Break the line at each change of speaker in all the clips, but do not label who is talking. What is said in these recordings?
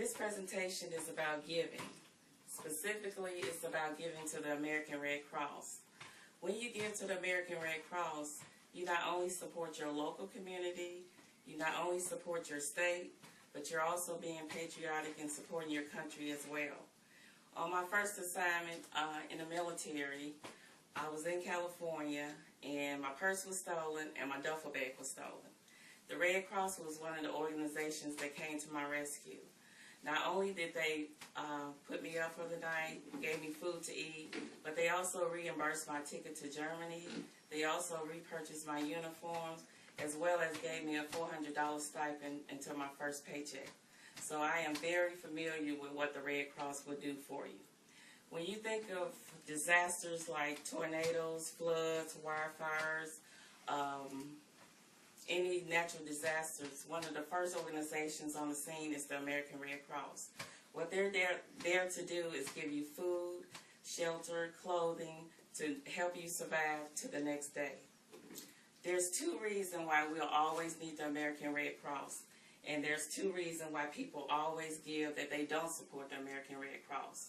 This presentation is about giving. Specifically, it's about giving to the American Red Cross. When you give to the American Red Cross, you not only support your local community, you not only support your state, but you're also being patriotic and supporting your country as well. On my first assignment in the military, I was in California and my purse was stolen and my duffel bag was stolen. The Red Cross was one of the organizations that came to my rescue. Not only did they put me up for the night, gave me food to eat, but they also reimbursed my ticket to Germany. They also repurchased my uniforms, as well as gave me a $400 stipend until my first paycheck. So I am very familiar with what the Red Cross will do for you. When you think of disasters like tornadoes, floods, wildfires, any natural disasters, one of the first organizations on the scene is the American Red Cross. What they're there to do is give you food, shelter, clothing to help you survive to the next day. There's two reasons why we'll always need the American Red Cross, and there's two reasons why people always give that they don't support the American Red Cross.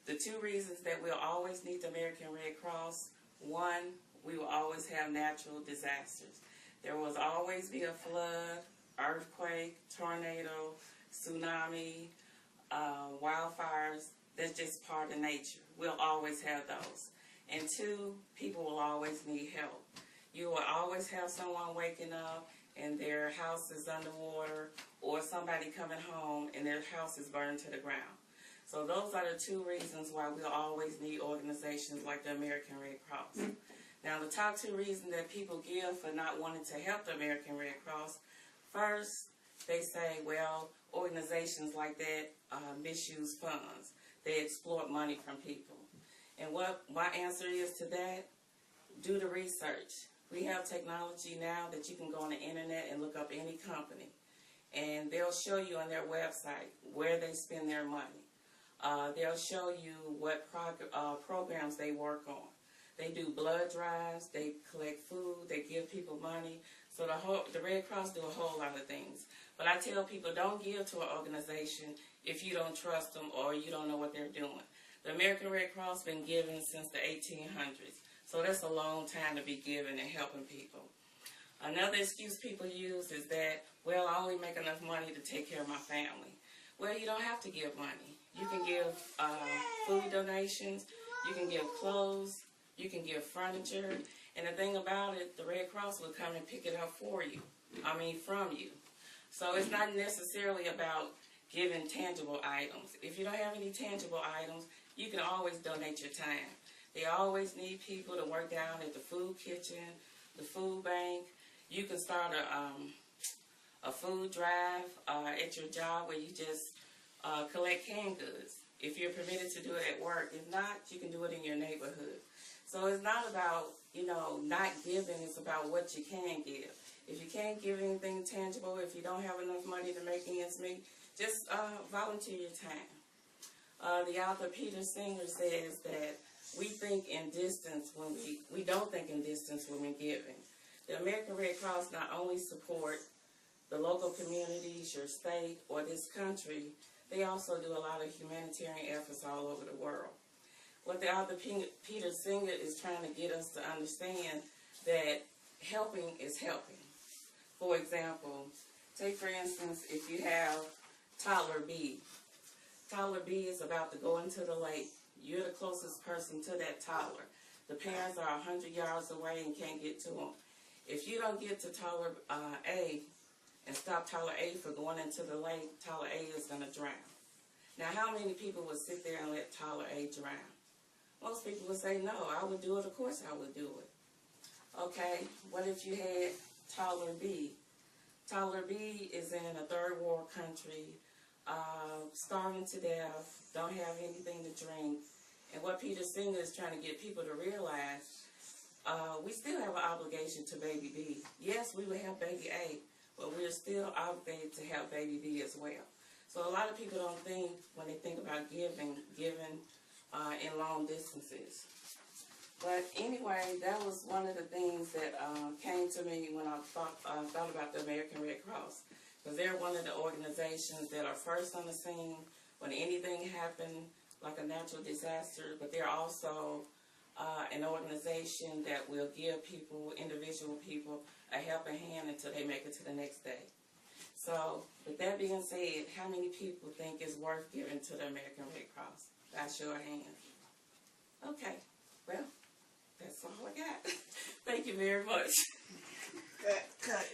The two reasons that we'll always need the American Red Cross: one, we will always have natural disasters. There will always be a flood, earthquake, tornado, tsunami, wildfires. That's just part of nature. We'll always have those. And two, people will always need help. You will always have someone waking up and their house is underwater, or somebody coming home and their house is burned to the ground. So those are the two reasons why we'll always need organizations like the American Red Cross. Now, the top two reasons that people give for not wanting to help the American Red Cross: first, they say, well, organizations like that misuse funds. They exploit money from people. And what my answer is to that: do the research. We have technology now that you can go on the internet and look up any company, and they'll show you on their website where they spend their money. They'll show you what programs they work on. They do blood drives, they collect food, they give people money. So the Red Cross do a whole lot of things. But I tell people, don't give to an organization if you don't trust them or you don't know what they're doing. The American Red Cross been giving since the 1800s. So that's a long time to be giving and helping people. Another excuse people use is that, well, I only make enough money to take care of my family. Well, you don't have to give money. You can give food donations, you can give clothes, you can give furniture, and the thing about it, the Red Cross will come and pick it up for you, from you. So it's not necessarily about giving tangible items. If you don't have any tangible items, you can always donate your time. They always need people to work down at the food kitchen, the food bank. You can start a food drive at your job where you just collect canned goods, if you're permitted to do it at work. If not, you can do it in your neighborhood. So it's not about, not giving. It's about what you can give. If you can't give anything tangible, if you don't have enough money to make ends meet, just volunteer your time. The author Peter Singer says that we think in distance when we don't think in distance when we're giving. The American Red Cross not only support the local communities, your state, or this country, they also do a lot of humanitarian efforts all over the world. What the author Peter Singer is trying to get us to understand, that helping is helping. For example, take for instance, if you have toddler B. Toddler B is about to go into the lake. You're the closest person to that toddler. The parents are 100 yards away and can't get to them. If you don't get to toddler A and stop toddler A from going into the lake, toddler A is going to drown. Now, how many people would sit there and let toddler A drown? Most people would say, no, I would do it. Of course I would do it. Okay, what if you had toddler B? Toddler B is in a third world country, starving to death, don't have anything to drink. And what Peter Singer is trying to get people to realize, we still have an obligation to baby B. Yes, we would help baby A, but we're still obligated to help baby B as well. So a lot of people don't think, when they think about giving in long distances. But anyway, that was one of the things that came to me when I thought about the American Red Cross. because they're one of the organizations that are first on the scene when anything happens, like a natural disaster, but they're also an organization that will give people, individual people, a helping hand until they make it to the next day. So, with that being said, how many people think it's worth giving to the American Red Cross? By show of hands. Okay, well, that's all I got. Thank you very much.
Cut.